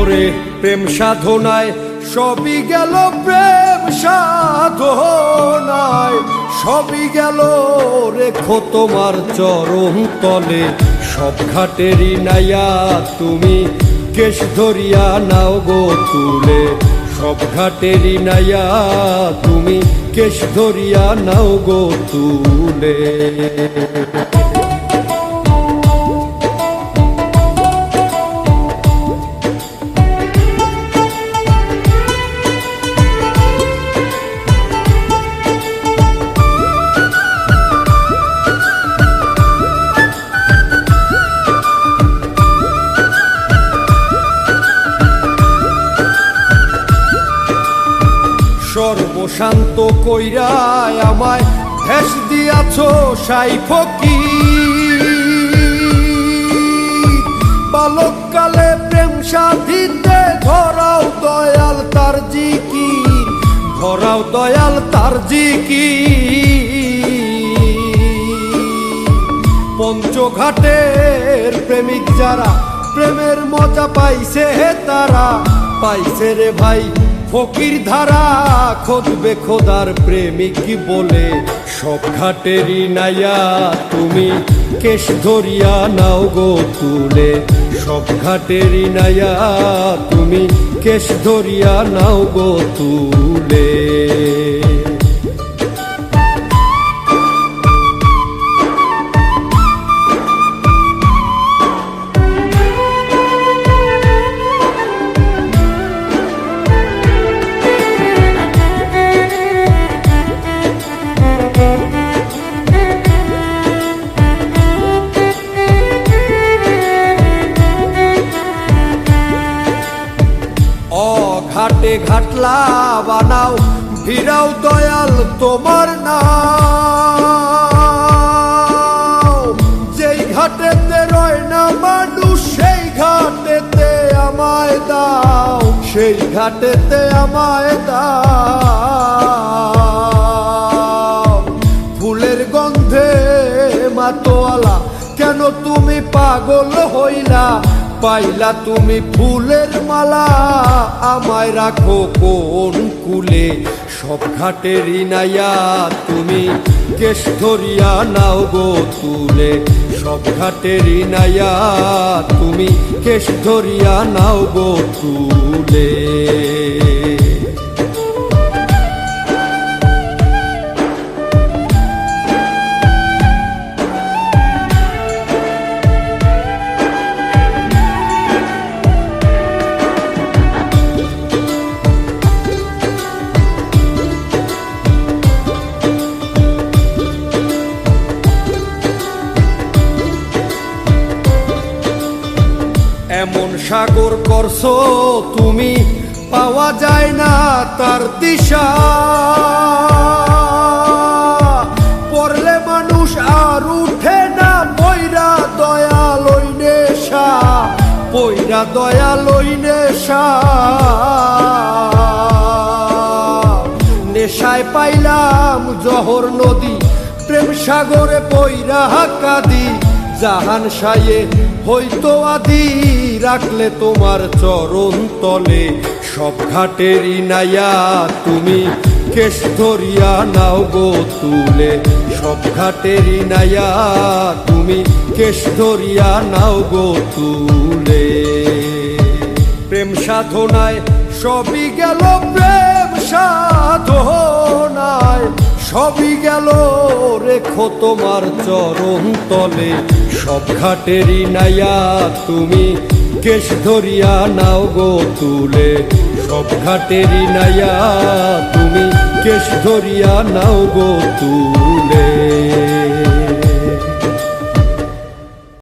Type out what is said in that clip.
ওরে প্রেম সাধনায় সবই গেল, প্রেম সাধনায় সবই গেল, রেখো তোমার চরণ তলে সব ঘাটেরই নাইয়া তুমি কেশ ধরিয়া নাও গো তুলে, সব ঘাটেরই নাইয়া তুমি কেশ ধরিয়া নাও গো তুলে। সর্বশান্ত কইরায় আমায় ভেস দিয়াছ সাই ফকির, বালককালে প্রেম সাধিতে ধরাও দয়াল তার জিকির, ধরাও দয়াল তার জিকির। পঞ্চঘাটের প্রেমিক যারা প্রেমের মজা পাইছে তারা পাইছে রে ভাই ফকির ধারা, খোঁজবে খোদার প্রেমিক বলে সব ঘাটেরই নাইয়া তুমি কেশ ধরিয়া নাও গো তুলে, সব ঘাটেরই নাইয়া তুমি কেশ ধরিয়া নাও গো তুলে। ঘাটে ঘাটলা বানাও ভিড়াও দয়াল তোমার নাও, যেই ঘাটেতে রয় না মানুষ সেই ঘাটেতে আমায় দাও, সেই ঘাটেতে আমায় দাও। ফুলের গন্ধে মাতোয়ালা কেন তুমি পাগল হইলা, পাইলা তুমি ফুলের মালা আমায় রাখো কোন কুলে, সব ঘাটেরই নাইয়া তুমি কেশ ধরিয়া নাও গো তুলে, সব ঘাটেরই নাইয়া তুমি কেশ ধরিয়া নাও গো তুলে। এমন সাগর করছো তুমি পাওয়া যায় না তার দিশা, পড়লে মানুষ আর উঠে না পয়রা দয়াল ওই নেশা, পয়রা দয়াল ওই নেশা। নেশায় পাইলাম জহর নদী প্রেম সাগরে পয়রা কাঁদি, জাহান সায়ে হইতো আদি রাখলে তোমার চরণ তলে, সব ঘাটেরই নাইয়া তুমি কেশ ধরিয়া নাও গো তুলে, সব ঘাটেরই নাইয়া তুমি কেশ ধরিয়া নাও গো তুলে। প্রেম সাধনায় সবই গেল, প্রেম সাধনায় সবই গেল, রেখো তোমার চরণ তলে সব ঘাটেরই নাইয়া তুমি কেশ ধরিয়া নাও গো তুলে, সব ঘাটেরই নাইয়া তুমি কেশ ধরিয়া নাও গো তুলে।